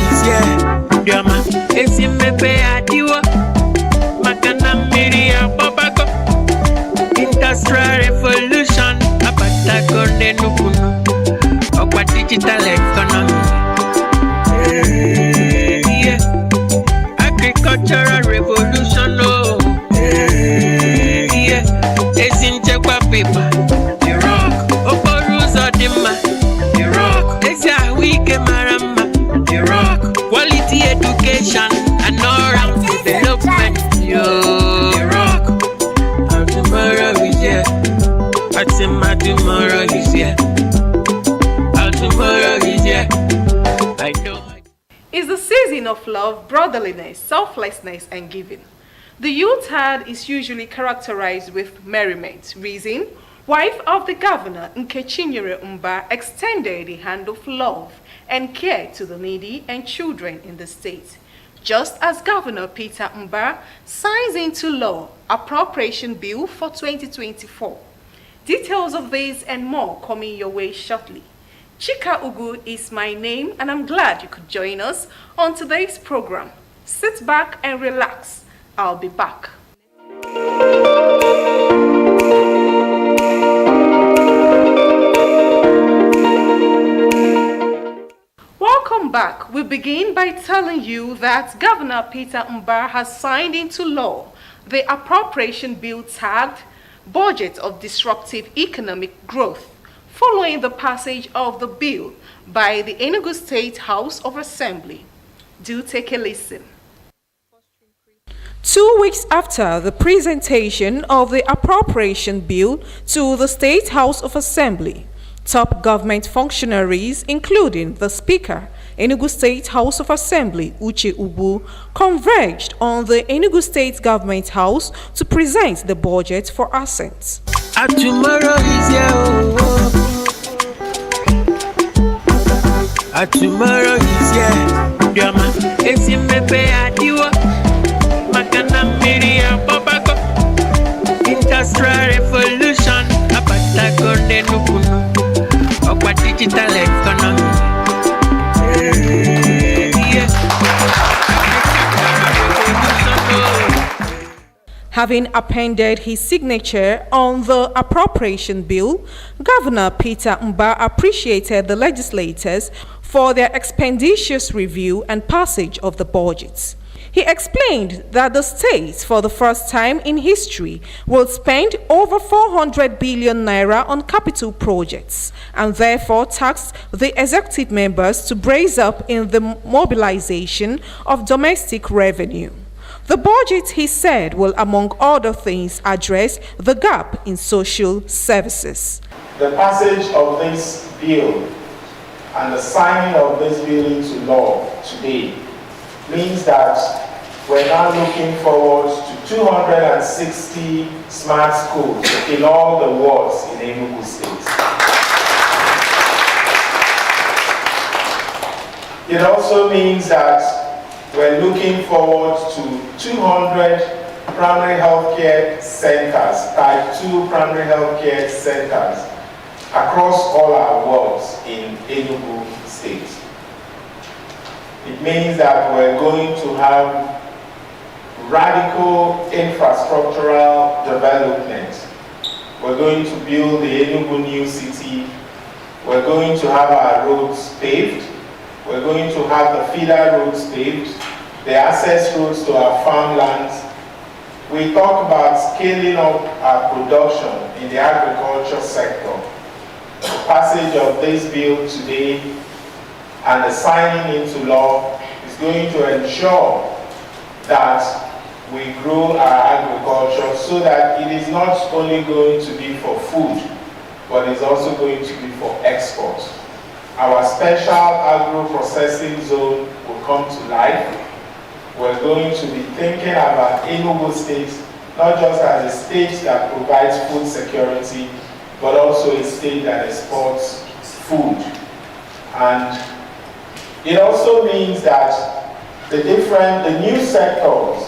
is here. Diama, Esimepe Adiwa, Makana Miria Babako, Industrial Revolution, Abatago Nenukunu, Okwa Digital Economy. Yeah. Agricultural Revolution, oh. Yeah. Esinjekwa paper, the rock, Oboruzo Dima, the rock, Eziahwike Marama, the rock, quality education and all-round development, yo, the rock. Our tomorrow is here. I say my tomorrow is here. Our tomorrow is here. I know. It's the season of love, brotherliness, selflessness, and giving. The Yuletide is usually characterized with merriment. Reason, wife of the governor, Nkechinyere Mba, extended a hand of love and care to the needy and children in the state. Just as Governor Peter Mba signs into law Appropriation Bill for 2024. Details of this and more coming your way shortly. Chika Ugu is my name, and I'm glad you could join us on today's program. Sit back and relax. I'll be back. Welcome back. We begin by telling you that Governor Peter Mba has signed into law the appropriation bill tagged Budget of Disruptive Economic Growth, following the passage of the bill by the Enugu State House of Assembly. Do take a listen. 2 weeks after the presentation of the appropriation bill to the State House of Assembly, top government functionaries, including the Speaker, Enugu State House of Assembly, Uche Ubu, converged on the Enugu State Government House to present the budget for assent. Tomorrow is here. Tomorrow is here. Diama, Esimepe Adiwa, Makana Miria Babako, Industrial Revolution, Abatago Nenukunu, Okwa Digital Economy. Having appended his signature on the appropriation bill, Governor Peter Mba appreciated the legislators for their expeditious review and passage of the budget. He explained that the state, for the first time in history, will spend over 400 billion naira on capital projects, and therefore tasked the executive members to brace up in the mobilization of domestic revenue. The budget, he said, will, among other things, address the gap in social services. The passage of this bill and the signing of this bill into law today means that we're now looking forward to 260 smart schools in all the wards in Enugu State. It also means that we're looking forward to 200 primary healthcare centers, type 2 primary healthcare centers across all our wards in Enugu State. It means that we're going to have radical infrastructural development. We're going to build the Enugu new city. We're going to have our roads paved. We're going to have the feeder roads paved, the access roads to our farmlands. We talk about scaling up our production in the agriculture sector. The passage of this bill today and the signing into law is going to ensure that we grow our agriculture so that it is not only going to be for food, but it's also going to be for export. Our special agro-processing zone will come to life. We're going to be thinking about Enugu State, not just as a state that provides food security, but also a state that exports food. And it also means that the new sectors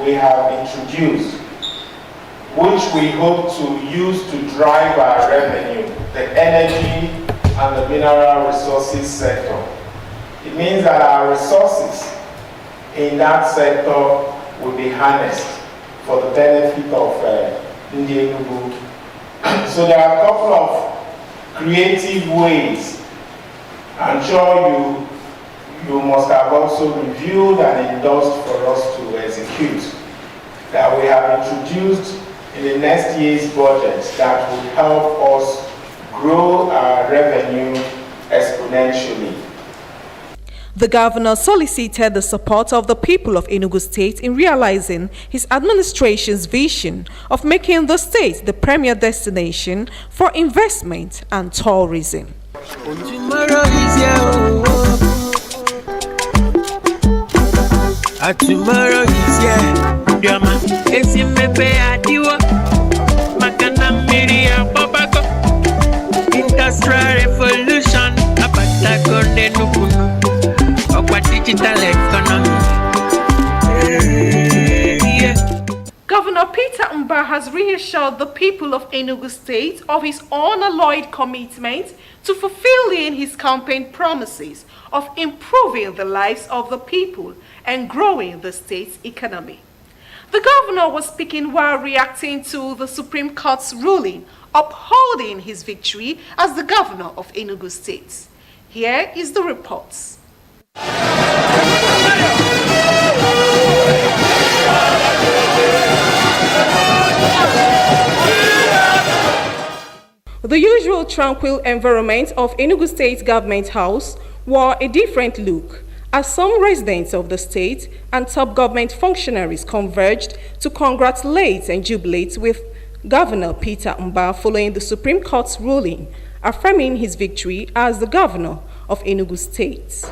we have introduced, which we hope to use to drive our revenue, the energy and the mineral resources sector. It means that our resources in that sector will be harnessed for the benefit of Enugu. So there are a couple of creative ways. I'm sure you must have also reviewed and endorsed for us to execute that we have introduced in the next year's budget that will help us grow our revenue exponentially. The governor solicited the support of the people of Enugu State in realizing his administration's vision of making the state the premier destination for investment and tourism. Tomorrow is here. Tomorrow is here. Diama, esi mepe adiwa. Makana miria babako. Industrial revolution. Abata konde nukunu. Okwa digital economy. Governor Peter Mba has reassured the people of Enugu State of his unalloyed commitment to fulfilling his campaign promises of improving the lives of the people and growing the state's economy. The governor was speaking while reacting to the Supreme Court's ruling upholding his victory as the governor of Enugu State. Here is the report. The usual tranquil environment of Enugu State Government House wore a different look as some residents of the state and top government functionaries converged to congratulate and jubilate with Governor Peter Mba following the Supreme Court's ruling, affirming his victory as the governor of Enugu State.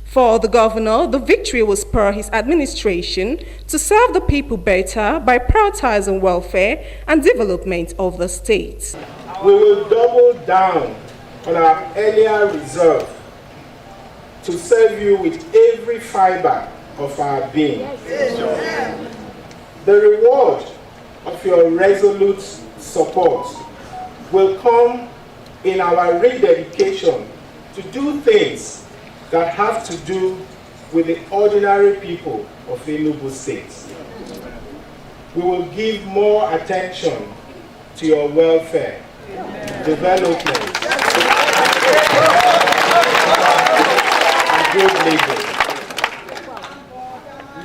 For the governor, the victory was per his administration to serve the people better by prioritizing welfare and development of the state. We will double down on our earlier resolve to serve you with every fiber of our being. The reward of your resolute support will come in our rededication to do things that have to do with the ordinary people of Enugu State. We will give more attention to your welfare, development, and good living.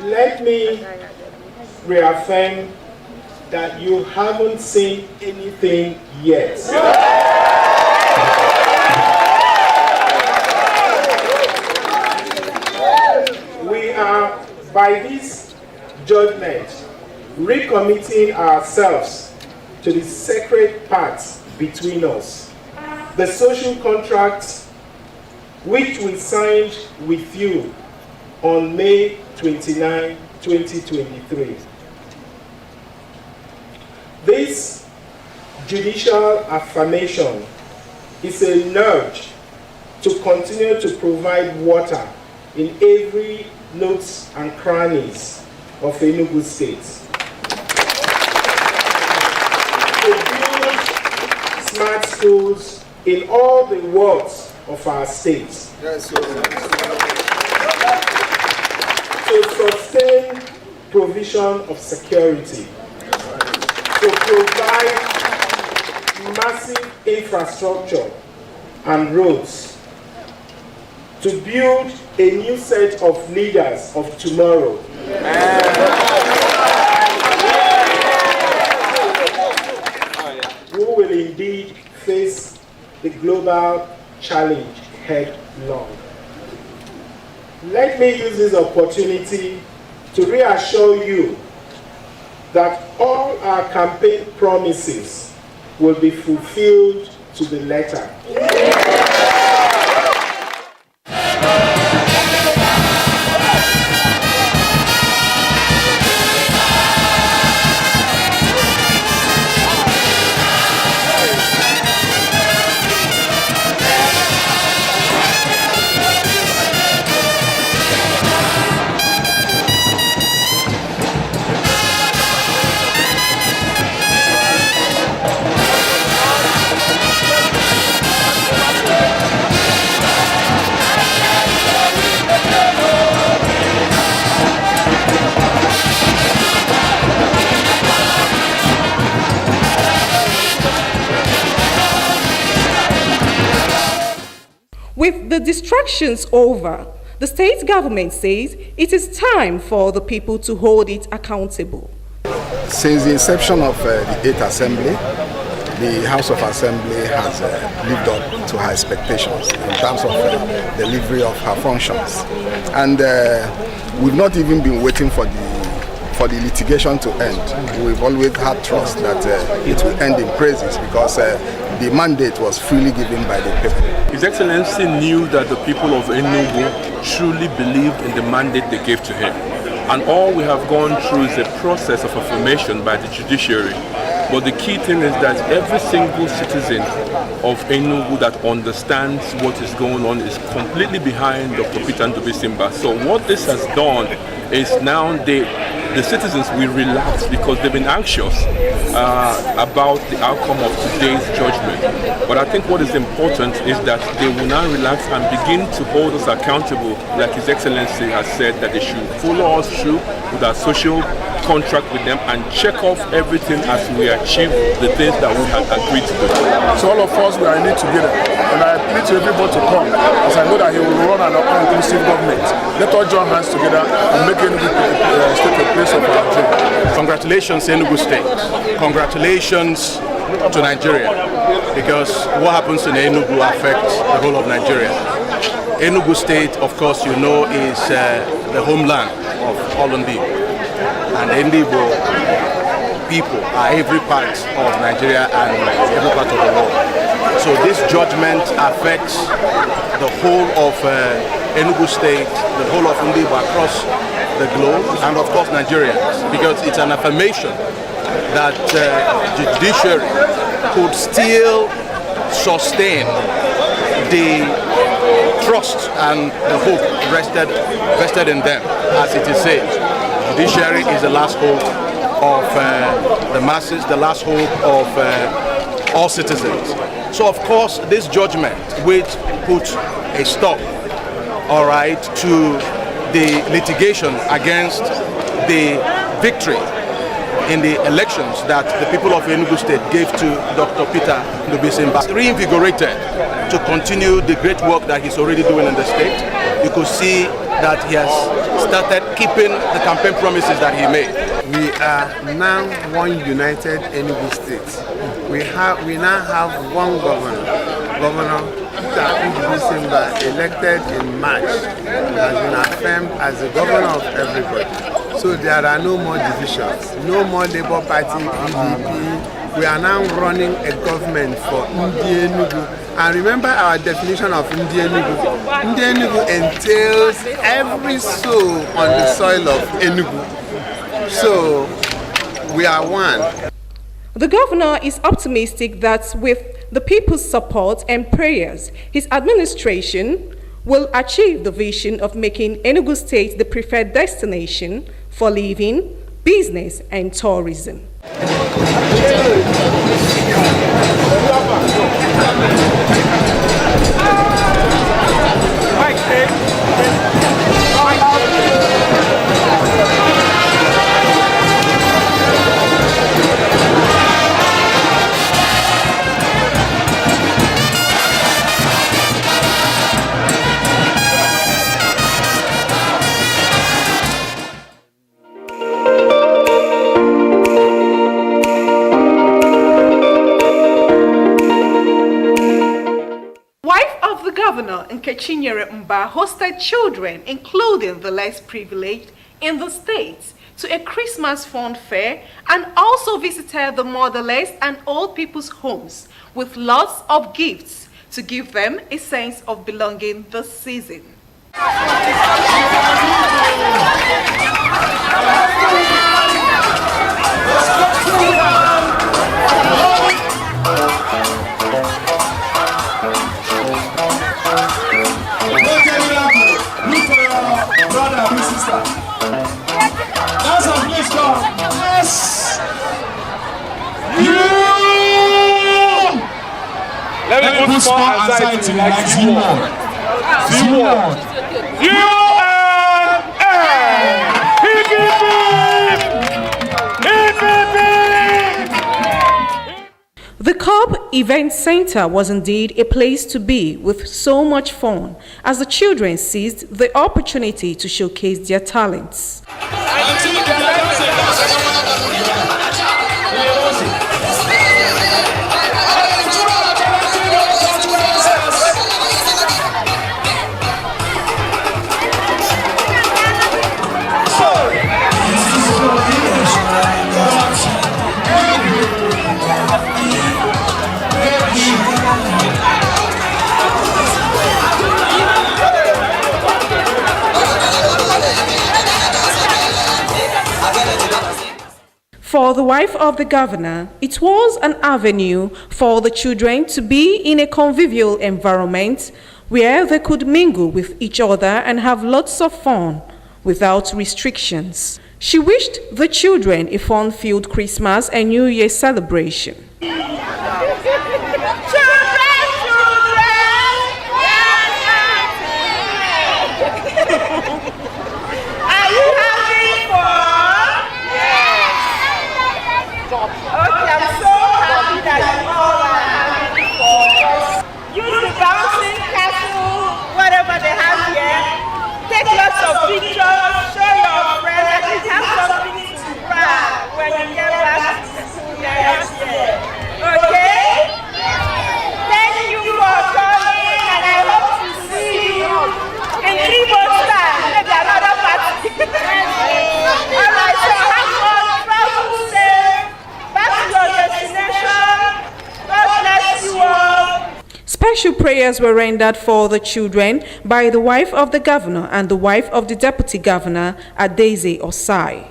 Let me reaffirm that you haven't seen anything yet. We are, by this judgment, recommitting ourselves to the sacred pact between us, the social contract which we signed with you on May 29, 2023. This judicial affirmation is a nudge to continue to provide water in every nooks and crannies of Enugu State. To build smart schools in all the wards of our state. Yes, to sustain provision of security. To provide massive infrastructure and roads. To build a new set of leaders of tomorrow. Who will indeed face the global challenge head-on. Let me use this opportunity to reassure you that all our campaign promises will be fulfilled to the letter. With the distractions over, the state government says it is time for the people to hold it accountable. Since the inception of the 8th Assembly, the House of Assembly has lived up to her expectations in terms of delivery of her functions. And we've not even been waiting for the litigation to end. We've always had trust that it will end in praises because the mandate was freely given by the people. His Excellency knew that the people of Enugu truly believed in the mandate they gave to him. And all we have gone through is a process of affirmation by the judiciary. But the key thing is that every single citizen of Enugu that understands what is going on is completely behind Dr. Peter Ndubuisimba. So what this has done is now the citizens will relax because they've been anxious about the outcome of today's judgment. But I think what is important is that they will now relax and begin to hold us accountable, like His Excellency has said, that they should follow us through with our social contract with them and check off everything as we achieve the things that we had agreed to do. So all of us, we are in it together. And I plead to everybody to come, as I know that he will run an inclusive government. Let us join hands together and make Enugu State a place of our dream. Congratulations, Enugu State. Congratulations to Nigeria, because what happens in Enugu affects the whole of Nigeria. Enugu State, of course, you know, is the homeland of all Ndibo. And Ndibo people are every part of Nigeria and every part of the world. So this judgment affects the whole of Enugu State, the whole of Ndibo across the globe, and of course Nigerians, because it's an affirmation that the judiciary could still sustain the trust and the hope vested in them, as it is said. Judiciary is the last hope of the masses, the last hope of all citizens. So of course this judgment which puts a stop, all right, to the litigation against the victory in the elections that the people of Enugu State gave to Dr. Peter Ndubuisimba, reinvigorated to continue the great work that he's already doing in the state. You could see that he has started keeping the campaign promises that he made. We are now one united Enugu State. We now have one governor, Governor Peter Ndubuisimba, elected in March, has been affirmed as the governor of everybody. So there are no more divisions, no more Labour Party, PDP. We are now running a government for Ndi Enugu. And remember our definition of Ndi Enugu. Ndi Enugu entails every soul on the soil of Enugu. So we are one. The governor is optimistic that with the people's support and prayers, his administration will achieve the vision of making Enugu State the preferred destination for living, business, and tourism. Governor Nkechinyere Mba hosted children, including the less privileged, in the state to a Christmas fun fair and also visited the motherless and old people's homes with lots of gifts to give them a sense of belonging this season. Let me put small anxiety like Z-Word. Z-Word. The Cobb Event Center was indeed a place to be with so much fun as the children seized the opportunity to showcase their talents. For the wife of the governor, it was an avenue for the children to be in a convivial environment where they could mingle with each other and have lots of fun without restrictions. She wished the children a fun-filled Christmas and New Year celebration. Lots of pictures, show your friends, at least have something to brag when you get back to school next year. Okay? Thank you for coming, and I hope to see you in 3 months' time, maybe another party. Alright, so have fun, travel safe, back to your destination. God bless you all. Special prayers were rendered for the children by the wife of the governor and the wife of the deputy governor, Adeze Osai.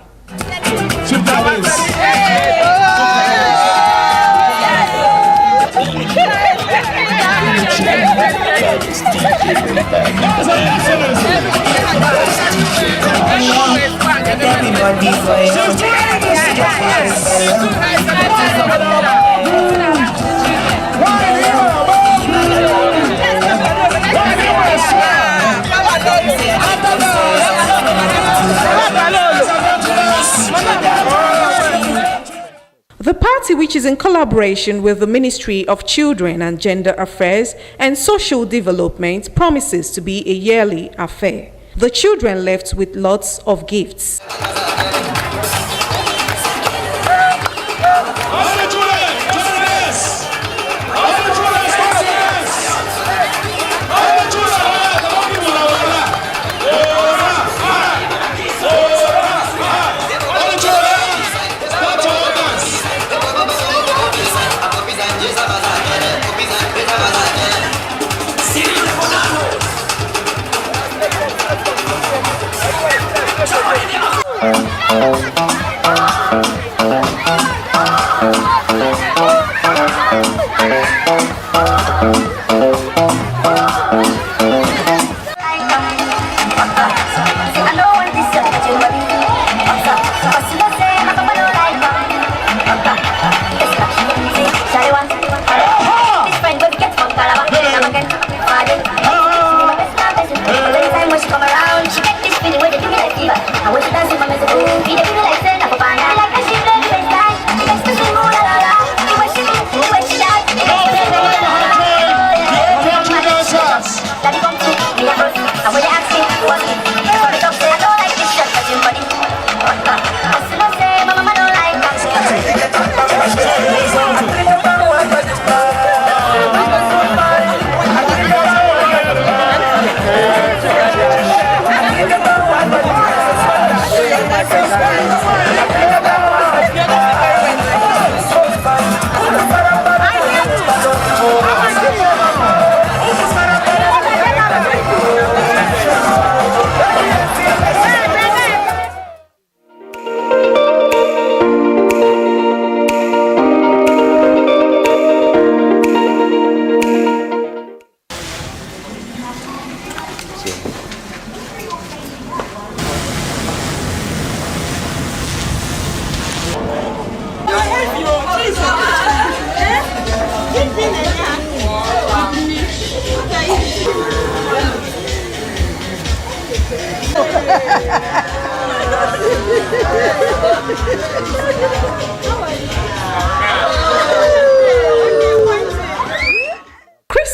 The party, which is in collaboration with the Ministry of Children and Gender Affairs and Social Development, promises to be a yearly affair. The children left with lots of gifts.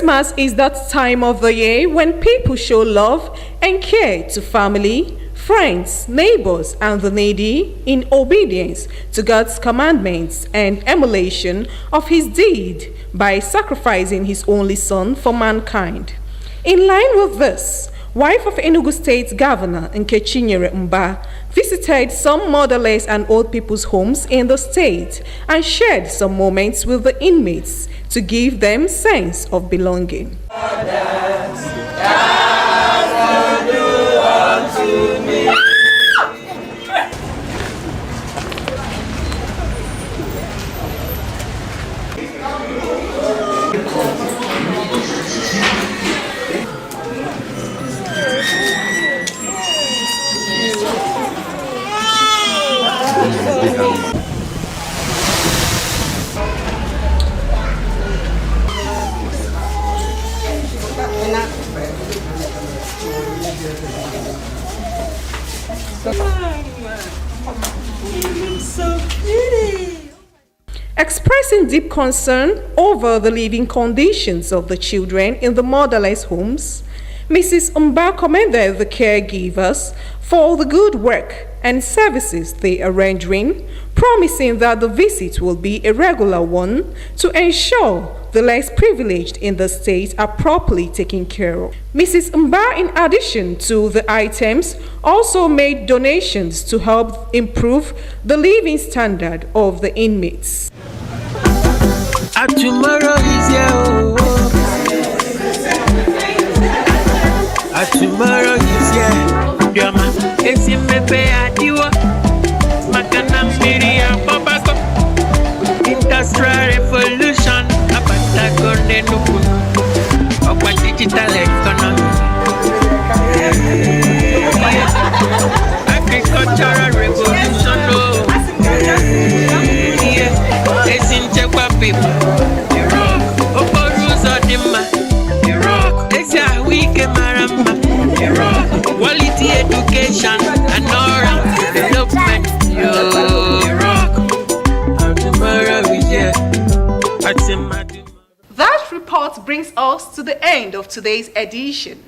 Christmas is that time of the year when people show love and care to family, friends, neighbors, and the needy in obedience to God's commandments and emulation of his deed by sacrificing his only son for mankind. In line with this, wife of Enugu State Governor Nkechinyere Mba visited some motherless and old people's homes in the state and shared some moments with the inmates to give them sense of belonging. So pretty. Expressing deep concern over the living conditions of the children in the motherless homes, Mrs. Mba commended the caregivers for the good work and services they are rendering, promising that the visit will be a regular one to ensure the less privileged in the state are properly taken care of. Mrs. Mba, in addition to the items, also made donations to help improve the living standard of the inmates. Tomorrow is here. Tomorrow is here. Yama, esi mepe adiwa. Makana miri ya babako. Industrial revolution. Abata kone nukunu. Okwa digital economy. Agricultural revolution. Esi nchekwa people. Quality education and all development. That report brings us to the end of today's edition.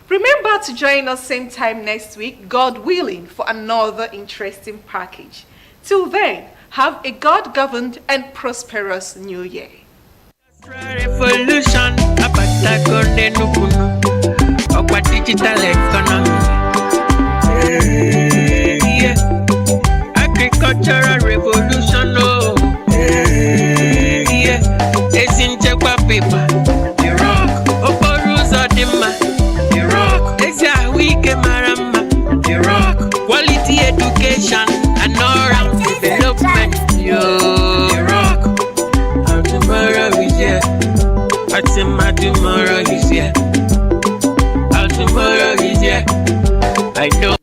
Remember to join us same time next week, God willing, for another interesting package. Till then, have a God-governed and prosperous new year. Revolution, digital economy. Agricultural revolution. Esinchekwa paper. The rock. Oporuzo dima. The rock. Esia wike marama. The rock. Quality education and all-round development. The rock. And tomorrow is here. Tomorrow is here. Tomorrow is here. I know.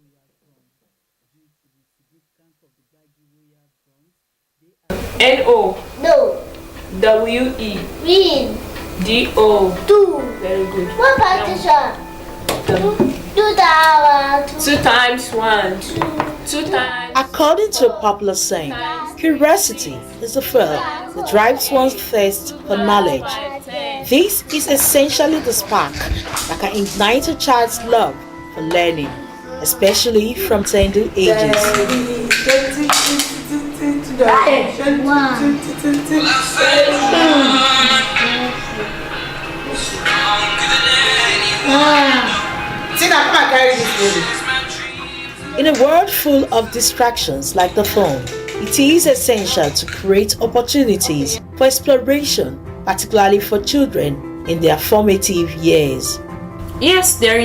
N-O. No. W-E. Win. D-O. Do. Very good. One partition. Do that one. 2 times 1. 2 times. According to a popular saying, curiosity is the fuel that drives one's thirst for knowledge. This is essentially the spark that can ignite a child's love for learning, especially from tender ages. In a world full of distractions like the phone, it is essential to create opportunities for exploration, particularly for children in their formative years. Yes, there is